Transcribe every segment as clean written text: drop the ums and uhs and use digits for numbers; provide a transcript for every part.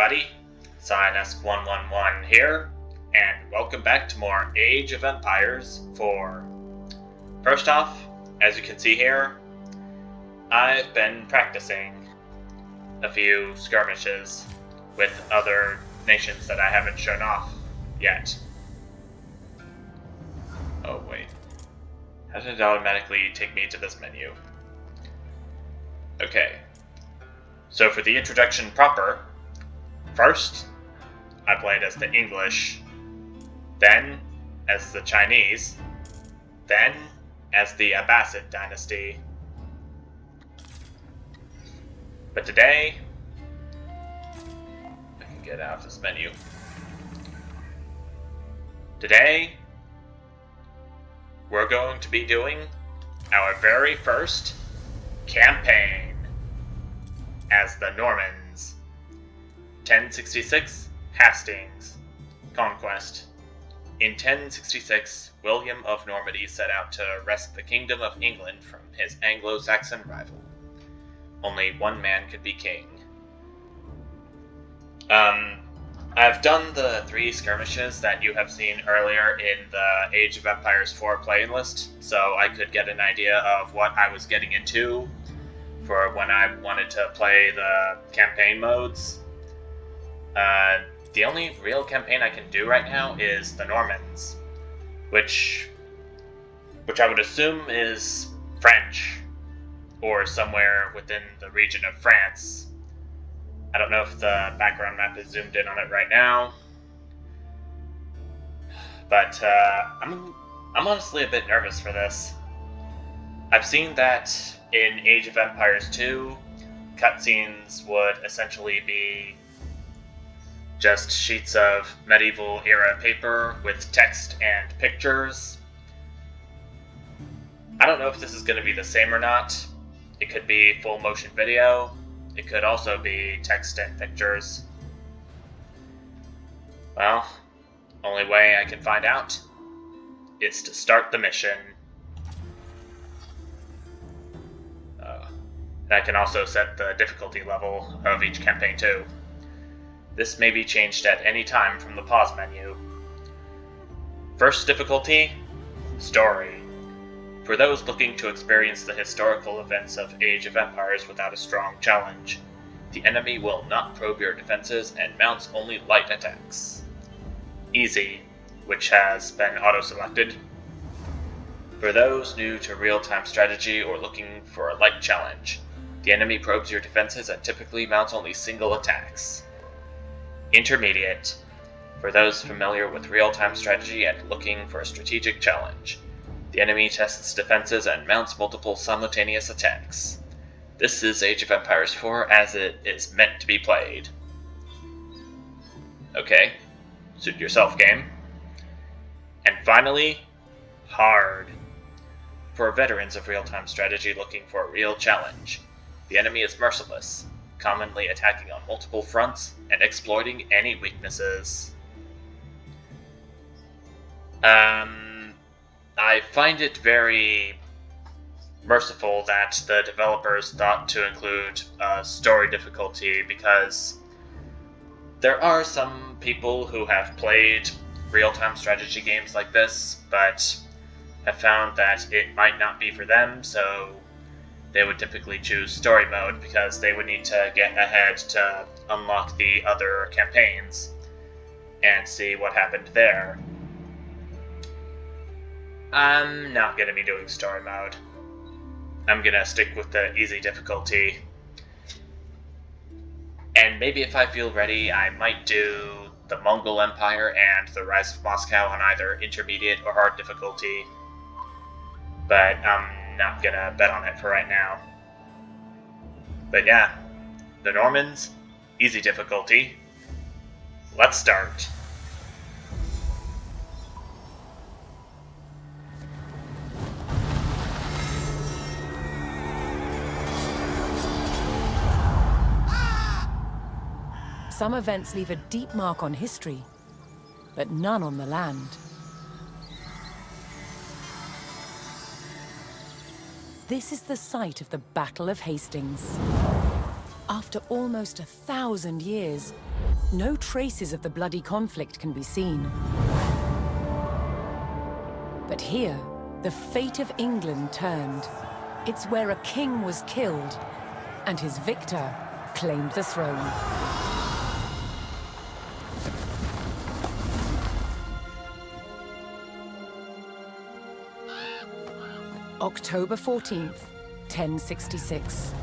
everybody. Sinus111 here, and welcome back to more Age of Empires 4. First off, as you can see here, I've been practicing a few skirmishes with other nations that I haven't shown off yet. Oh wait, how did it automatically take me to this menu? Okay, so for the introduction proper, first, I played as the English, then as the Chinese, then as the Abbasid dynasty. But today, I can get out of this menu. Today, we're going to be doing our very first campaign as the Normans. 1066, Hastings. Conquest. In 1066, William of Normandy set out to wrest the Kingdom of England from his Anglo-Saxon rival. Only one man could be king. I've done the 3 skirmishes that you have seen earlier in the Age of Empires 4 playlist, so I could get an idea of what I was getting into for when I wanted to play the campaign modes. The only real campaign I can do right now is the Normans, which I would assume is French, or somewhere within the region of France. I don't know if the background map is zoomed in on it right now, but I'm honestly a bit nervous for this. I've seen that in Age of Empires 2, cutscenes would essentially be just sheets of medieval era paper with text and pictures. I don't know if this is going to be the same or not. It could be full motion video. It could also be text and pictures. Well, only way I can find out is to start the mission. And I can also set the difficulty level of each campaign too. This may be changed at any time from the pause menu. First difficulty, Story. For those looking to experience the historical events of Age of Empires without a strong challenge, the enemy will not probe your defenses and mounts only light attacks. Easy, which has been auto-selected. For those new to real-time strategy or looking for a light challenge, the enemy probes your defenses and typically mounts only single attacks. Intermediate, for those familiar with real-time strategy and looking for a strategic challenge. The enemy tests defenses and mounts multiple simultaneous attacks. This is Age of Empires 4 as it is meant to be played. Okay, suit yourself, game. And finally, Hard. For veterans of real-time strategy looking for a real challenge. The enemy is merciless, commonly attacking on multiple fronts and exploiting any weaknesses. I find it very merciful that the developers thought to include a story difficulty, because there are some people who have played real-time strategy games like this, but have found that it might not be for them, so they would typically choose story mode because they would need to get ahead to unlock the other campaigns and see what happened there. I'm not going to be doing story mode. I'm going to stick with the easy difficulty. And maybe if I feel ready, I might do the Mongol Empire and the Rise of Moscow on either intermediate or hard difficulty. But I'm not going to bet on it for right now. But yeah, the Normans, easy difficulty. Let's start. Some events leave a deep mark on history, but none on the land. This is the site of the Battle of Hastings. After almost 1,000 years, No traces of the bloody conflict can be seen. But here, the fate of England turned. It's where a king was killed, and his victor claimed the throne. October 14th, 1066.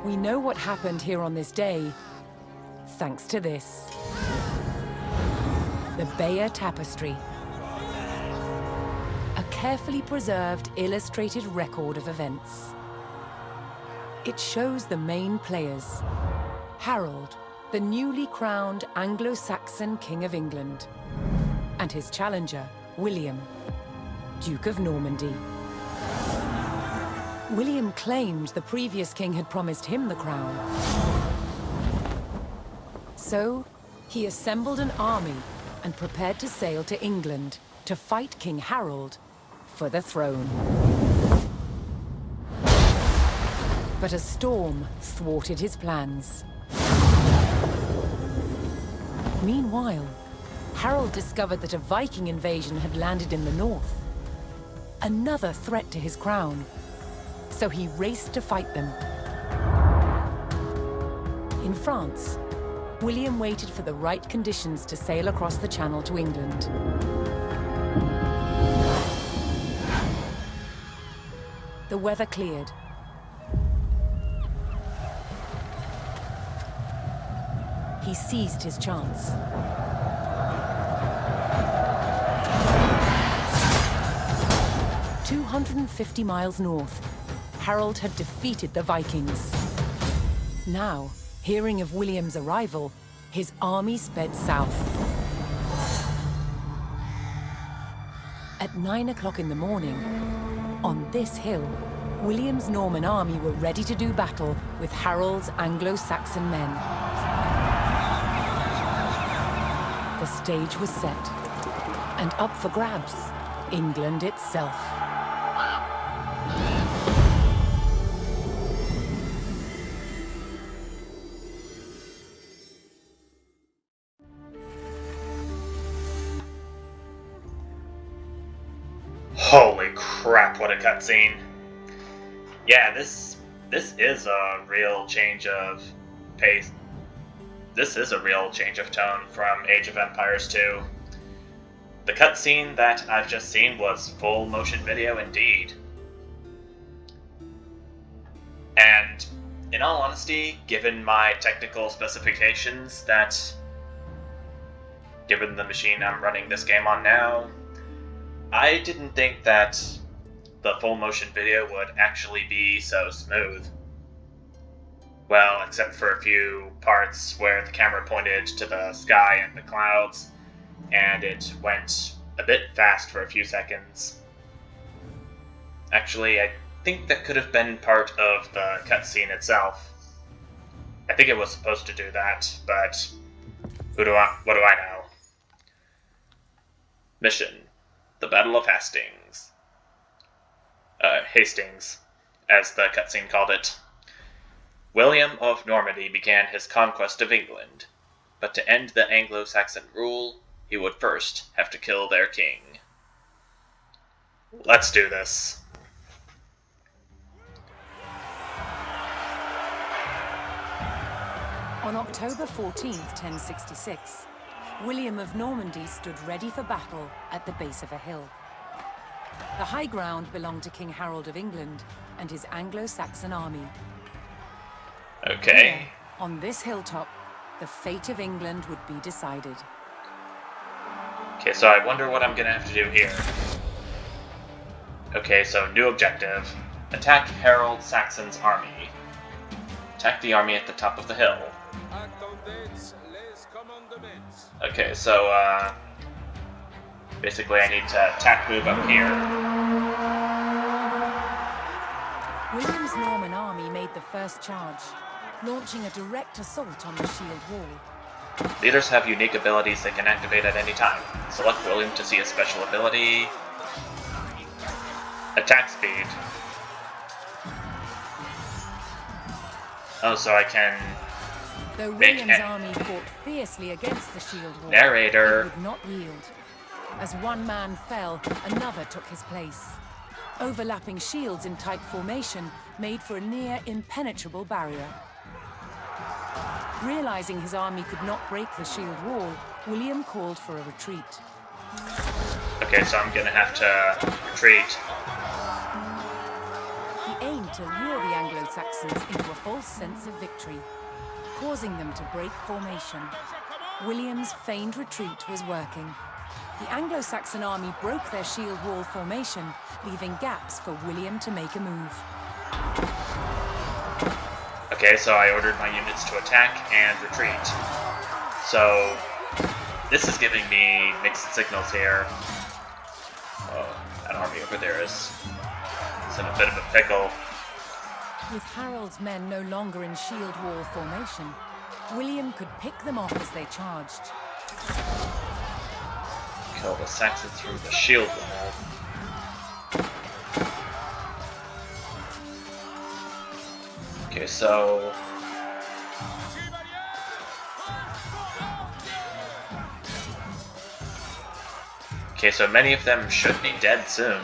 We know what happened here on this day, thanks to this. The Bayeux Tapestry. A carefully preserved, illustrated record of events. It shows the main players. Harold, the newly crowned Anglo-Saxon King of England, and his challenger, William, Duke of Normandy. William claimed the previous king had promised him the crown. So, he assembled an army and prepared to sail to England to fight King Harold for the throne. But a storm thwarted his plans. Meanwhile, Harold discovered that a Viking invasion had landed in the north. Another threat to his crown. So he raced to fight them. In France, William waited for the right conditions to sail across the Channel to England. The weather cleared. He seized his chance. 250 miles north, Harold had defeated the Vikings. Now, hearing of William's arrival, his army sped south. At 9 o'clock in the morning, on this hill, William's Norman army were ready to do battle with Harold's Anglo-Saxon men. The stage was set, and up for grabs, England itself. Holy crap, what a cutscene. Yeah, this is a real change of pace. This is a real change of tone from Age of Empires 2. The cutscene that I've just seen was full motion video indeed. And in all honesty, given my technical specifications given the machine I'm running this game on now, I didn't think that the full motion video would actually be so smooth. Well, except for a few parts where the camera pointed to the sky and the clouds, and it went a bit fast for a few seconds. Actually, I think that could have been part of the cutscene itself. I think it was supposed to do that, but what do I know? Mission: the Battle of Hastings. Hastings, as the cutscene called it. William of Normandy began his conquest of England, but to end the Anglo-Saxon rule, he would first have to kill their king. Let's do this. On October 14th, 1066, William of Normandy stood ready for battle at the base of a hill. The high ground belonged to King Harold of England and his Anglo-Saxon army. Okay. Here, on this hilltop, the fate of England would be decided. Okay, so I wonder what I'm gonna have to do here. Okay, so new objective. Attack Harold Saxon's army. Attack the army at the top of the hill. Okay, so, basically I need to attack move up here. William's Norman army made the first charge, launching a direct assault on the shield wall. Leaders have unique abilities they can activate at any time. Select William to see a special ability. Attack speed. Oh, so I can Though make William's army fought fiercely against the shield wall, narrator. it would not yield. As one man fell, another took his place. Overlapping shields in tight formation made for a near impenetrable barrier. Realizing his army could not break the shield wall, William called for a retreat. Okay, so I'm gonna have to retreat. He aimed to lure the Anglo-Saxons into a false sense of victory, causing them to break formation. William's feigned retreat was working. The Anglo-Saxon army broke their shield wall formation, leaving gaps for William to make a move. Okay, so I ordered my units to attack and retreat. So this is giving me mixed signals here. Oh, that army over there is in a bit of a pickle. With Harold's men no longer in shield wall formation, William could pick them off as they charged. Kill the Saxons through the shield wall. Okay, so many of them should be dead soon.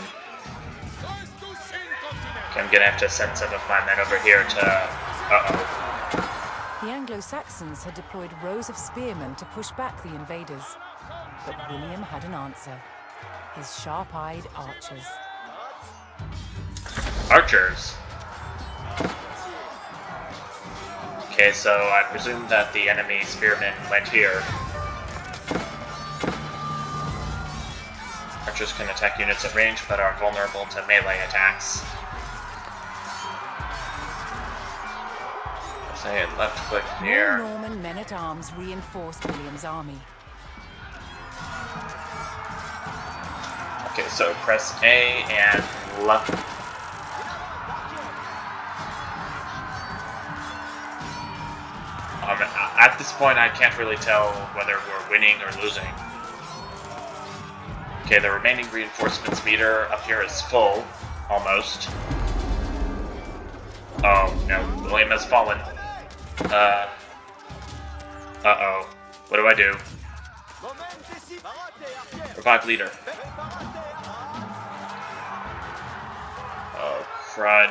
Okay, I'm gonna have to send some of my men over here to... Uh-oh. The Anglo-Saxons had deployed rows of spearmen to push back the invaders. But William had an answer. His sharp-eyed archers. Archers? Okay, so I presume that the enemy spearmen went here. Archers can attack units at range, but are vulnerable to melee attacks. Say left click here. More Norman men-at-arms reinforced William's army. Okay, so press A and left. At this point, I can't really tell whether we're winning or losing. Okay, the remaining reinforcements meter up here is full, almost. Oh no, William has fallen. Uh-oh. What do I do? Revive leader. Oh, crud.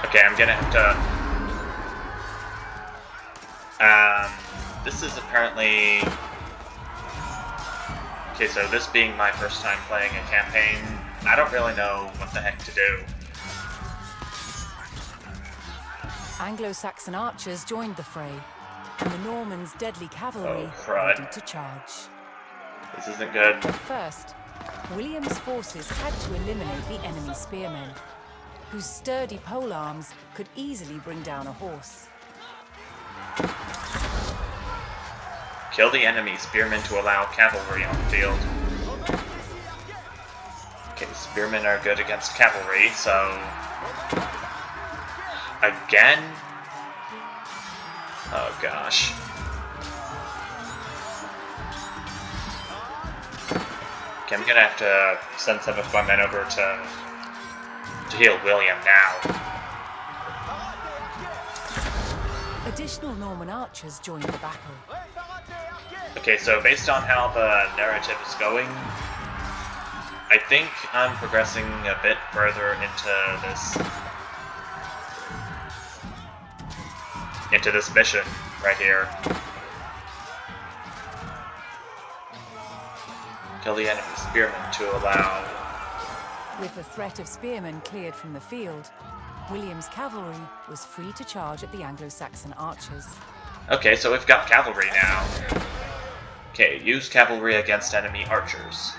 Okay, I'm gonna have to... this is apparently... Okay, so this being my first time playing a campaign, I don't really know what the heck to do. Anglo-Saxon archers joined the fray, and the Normans' deadly cavalry crud. ready to charge. This isn't good. But first, William's forces had to eliminate the enemy spearmen, whose sturdy polearms could easily bring down a horse. Kill the enemy spearmen to allow cavalry on the field. Okay, spearmen are good against cavalry, so... Again? Oh gosh. Okay, I'm gonna have to send some of my men over to heal William now. Additional Norman archers joined the battle. Okay, so based on how the narrative is going, I think I'm progressing a bit further into this mission right here. Kill the enemy spearmen to allow... With the threat of spearmen cleared from the field, William's cavalry was free to charge at the Anglo-Saxon archers. Okay, so we've got cavalry now. Okay, use cavalry against enemy archers.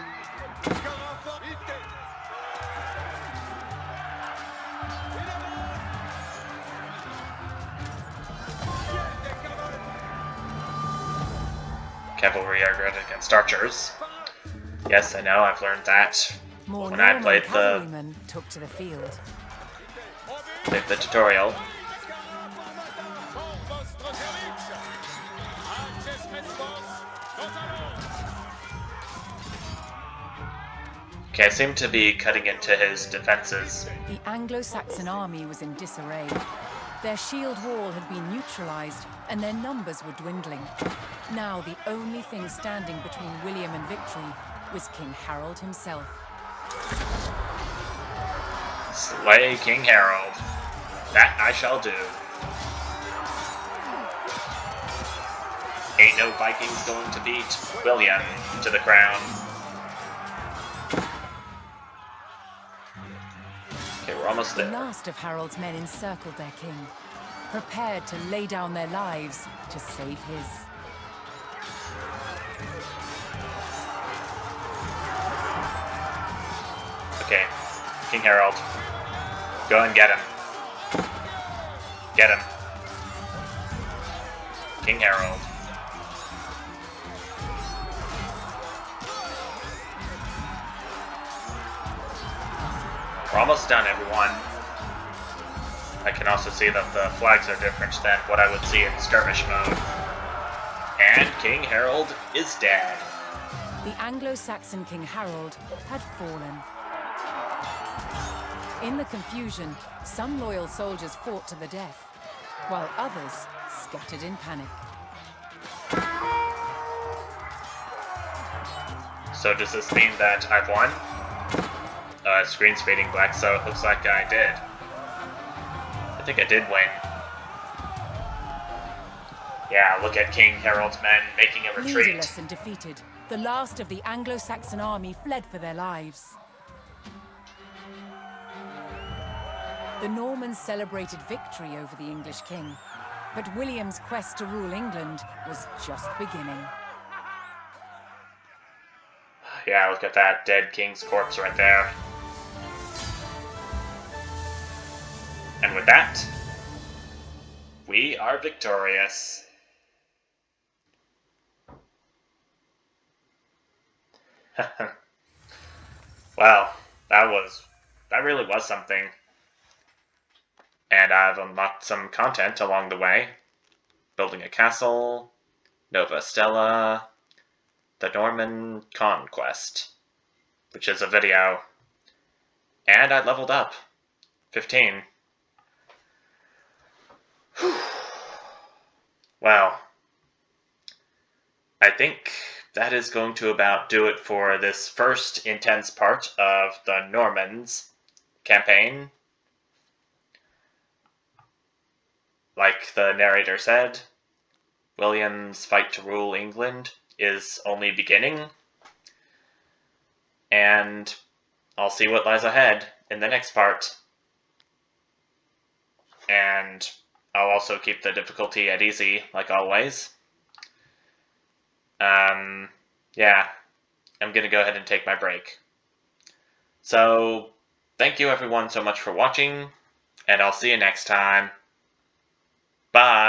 Cavalry are good against archers. Yes, I know, I've learned that. More when I Norman played cavalrymen took to the field. the tutorial. Okay, I seem to be cutting into his defenses. The Anglo-Saxon army was in disarray. Their shield wall had been neutralized, and their numbers were dwindling. Now the only thing standing between William and victory was King Harold himself. Slay King Harold. That I shall do. Ain't no Vikings going to beat William to the crown. Okay, we're almost The there. last of Harold's men encircled their king, prepared to lay down their lives to save his. Okay, King Harold. Go and get him. Get him. King Harold. We're almost done, everyone. I can also see that the flags are different than what I would see in skirmish mode. And King Harold is dead. The Anglo-Saxon King Harold had fallen. In the confusion, some loyal soldiers fought to the death, while others scattered in panic. So does this mean that I've won? Screen's fading black, so it looks like I did. I think I did win. Yeah, look at King Harold's men making a retreat. Leaderless and defeated, the last of the Anglo-Saxon army fled for their lives. The Normans celebrated victory over the English king, but William's quest to rule England was just beginning. Yeah, look at that dead king's corpse right there. And with that, we are victorious. Wow, that really was something. And I've unlocked some content along the way. Building a castle, Nova Stella, the Norman Conquest, which is a video. And I leveled up. 15. Well, I think that is going to about do it for this first intense part of the Normans campaign. Like the narrator said, William's fight to rule England is only beginning, and I'll see what lies ahead in the next part. And I'll also keep the difficulty at easy, like always. Yeah, I'm gonna go ahead and take my break. So, thank you everyone so much for watching, and I'll see you next time. Bye!